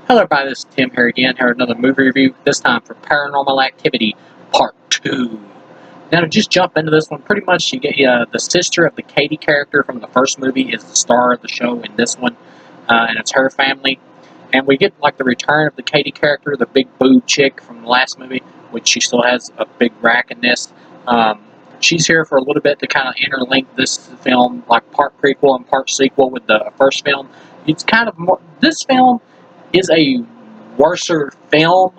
Hello everybody, this is Tim here again, here with another movie review, this time for Paranormal Activity Part 2. Now to just jump into this one, pretty much you get the sister of the Katie character from the first movie is the star of the show in this one, and it's her family. And we get like the return of the Katie character, the big boob chick from the last movie, which she still has a big rack in this. She's here for a little bit to kind of interlink this film, like part prequel and part sequel with the first film. It's kind of more, this film is a worser film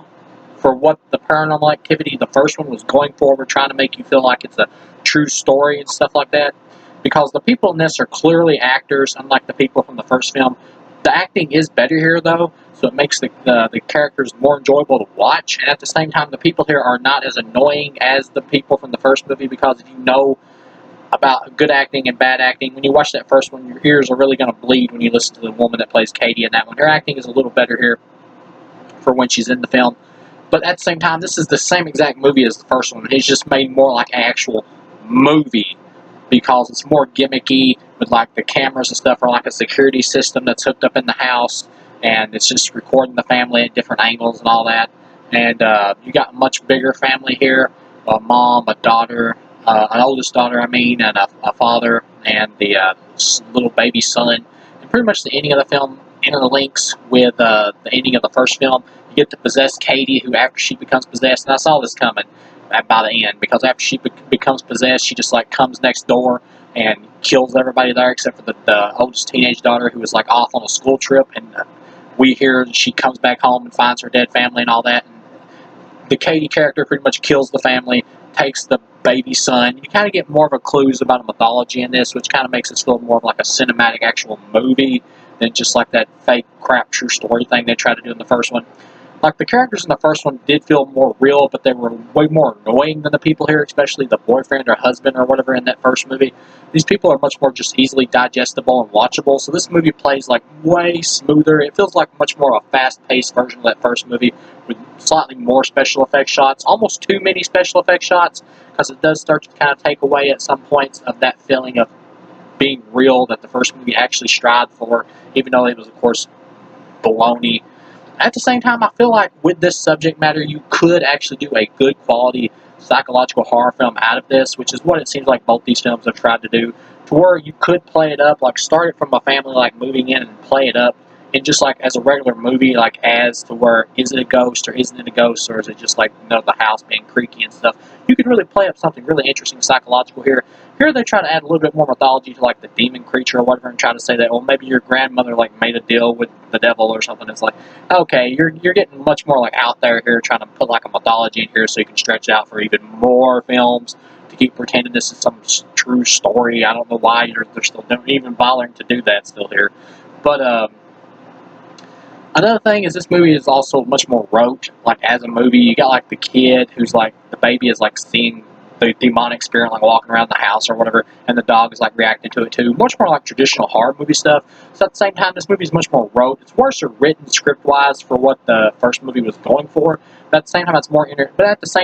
for what the Paranormal Activity, the first one, was going for. We're trying to make you feel like it's a true story and stuff like that. Because the people in this are clearly actors, unlike the people from the first film. The acting is better here, though, so it makes the characters more enjoyable to watch. And at the same time, the people here are not as annoying as the people from the first movie, because if you know about good acting and bad acting, when you watch that first one, your ears are really going to bleed when you listen to the woman that plays Katie in that one. Her acting is a little better here for when she's in the film. But at the same time, this is the same exact movie as the first one. It's just made more like an actual movie, because it's more gimmicky with like the cameras and stuff, or like a security system that's hooked up in the house, and it's just recording the family at different angles and all that. And you got a much bigger family here, a mom, a daughter, an oldest daughter, and a father, and the little baby son. And pretty much the ending of the film interlinks with the ending of the first film. You get to possess Katie, who after she becomes possessed, and I saw this coming by the end, because after she becomes possessed, she just like comes next door and kills everybody there except for the oldest teenage daughter, who is like off on a school trip, and we hear she comes back home and finds her dead family and all that. And the Katie character pretty much kills the family, takes the baby son. You kind of get more of a clues about a mythology in this, which kind of makes it feel more of like a cinematic actual movie than just like that fake crap true story thing they tried to do in the first one. Like, the characters in the first one did feel more real, but they were way more annoying than the people here, especially the boyfriend or husband or whatever in that first movie. These people are much more just easily digestible and watchable, so this movie plays like way smoother. It feels like much more a fast-paced version of that first movie with slightly more special effects shots, almost too many special effects shots, because it does start to kind of take away at some points of that feeling of being real that the first movie actually strived for, even though it was, of course, baloney. At the same time, I feel like with this subject matter, you could actually do a good quality psychological horror film out of this, which is what it seems like both these films have tried to do, to where you could play it up, like start it from a family like moving in and play it up, and just like as a regular movie, like as to where is it a ghost or isn't it a ghost, or is it just like, you know, the house being creaky and stuff. You could really play up something really interesting psychological here. Here they try to add a little bit more mythology to like the demon creature or whatever, and try to say that, well, maybe your grandmother like made a deal with the devil or something. It's like, okay, you're getting much more like out there here, trying to put like a mythology in here so you can stretch it out for even more films to keep pretending this is some true story. I don't know why they're still even bothering to do that still here. But another thing is, this movie is also much more rote. Like, as a movie, you got like the kid who's like, the baby is like seeing the demonic spirit like walking around the house or whatever, and the dog is like reacting to it too. Much more like traditional horror movie stuff. So at the same time, this movie is much more rote. It's worse written script wise for what the first movie was going for. But at the same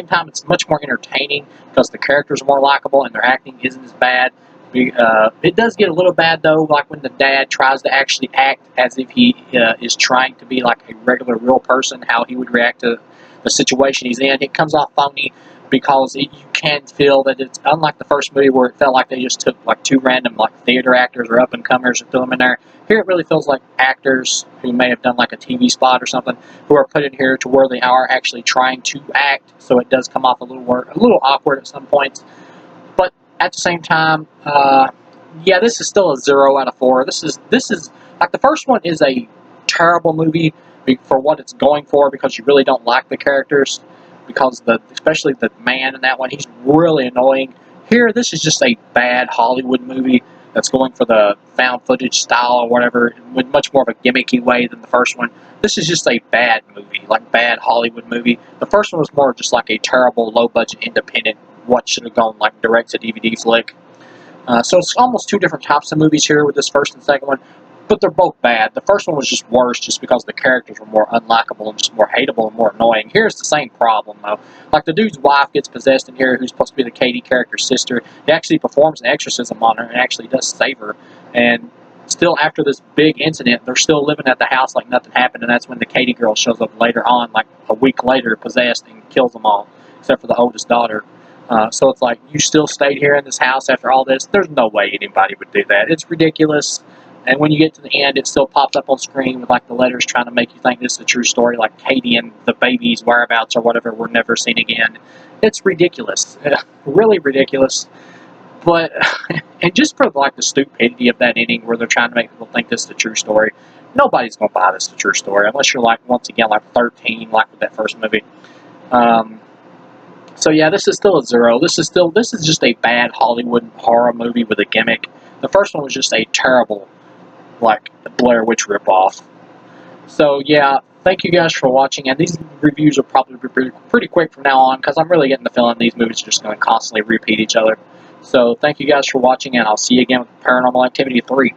time, it's much more entertaining, because the characters are more likable and their acting isn't as bad. It does get a little bad though, like when the dad tries to actually act as if he is trying to be like a regular real person, how he would react to the situation he's in. It comes off phony, because you can feel that it's unlike the first movie, where it felt like they just took like two random like theater actors or up and comers and threw them in there. Here it really feels like actors who may have done like a TV spot or something, who are put in here to where they are actually trying to act, so it does come off a little awkward at some points. But at the same time, yeah, this is still a 0 out of 4. This is like, the first one is a terrible movie for what it's going for, because you really don't like the characters, because especially the man in that one, he's really annoying. Here, this is just a bad Hollywood movie that's going for the found footage style or whatever, in much more of a gimmicky way than the first one. This is just a bad movie, like bad Hollywood movie. The first one was more just like a terrible, low-budget, independent, what should have gone like direct-to-DVD flick. So it's almost two different types of movies here with this first and second one, but they're both bad. The first one was just worse, just because the characters were more unlikable and just more hateable and more annoying. Here's the same problem, though. Like, the dude's wife gets possessed in here, who's supposed to be the Katie character's sister. He actually performs an exorcism on her and actually does save her. And still after this big incident, they're still living at the house like nothing happened, and that's when the Katie girl shows up later on, like a week later, possessed, and kills them all, except for the oldest daughter. So it's like, you still stayed here in this house after all this? There's no way anybody would do that. It's ridiculous. And when you get to the end, it still pops up on screen with like the letters trying to make you think this is a true story, like Katie and the baby's whereabouts or whatever were never seen again. It's ridiculous. Really ridiculous. But, and just for like the stupidity of that ending where they're trying to make people think this is a true story, nobody's going to buy this is a true story unless you're like, once again, like 13, like with that first movie. So yeah, this is still a 0. This is just a bad Hollywood horror movie with a gimmick. The first one was just a terrible, like, Blair Witch ripoff. So yeah, thank you guys for watching, and these reviews will probably be pretty quick from now on, because I'm really getting the feeling these movies are just going to constantly repeat each other. So thank you guys for watching, and I'll see you again with Paranormal Activity 3.